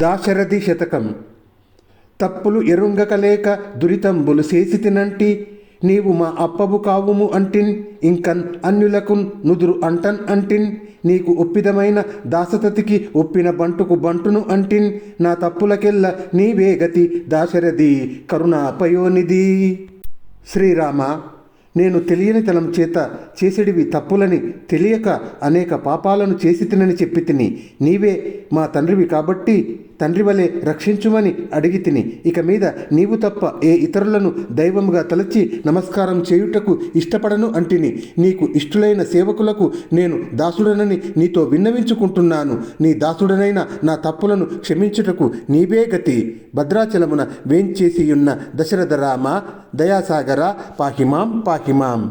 దాశరథి శతకం. తప్పులు ఎరుంగకలేక దురితంబులు చేసి తినంటి, నీవు మా అప్పబు కావుము అంటిన్, ఇంకన్ అన్యులకున్ నుదురు అంటన్ అంటిన్, నీకు ఒప్పిదమైన దాసతతికి ఒప్పిన బంటుకు బంటును అంటిన్, నా తప్పులకెల్ల నీవే గతి దాశరథి కరుణాపయోనిధి. శ్రీరామ, నేను తెలియని తనం చేత చేసిడివి తప్పులని తెలియక అనేక పాపాలను చేసి తినని చెప్పి తిని, నీవే మా తండ్రివి కాబట్టి తండ్రి వలె రక్షించుమని అడిగి తిని, ఇక మీద నీవు తప్ప ఏ ఇతరులను దైవముగా తలచి నమస్కారం చేయుటకు ఇష్టపడను అంటిని. నీకు ఇష్టులైన సేవకులకు నేను దాసుడనని నీతో విన్నవించుకుంటున్నాను. నీ దాసుడనైన నా తప్పులను క్షమించుటకు నీవే గతి. భద్రాచలమున వేంచేసియున్న దశరథ రామ, దయాసాగర పాహిమాం పాహిమాం.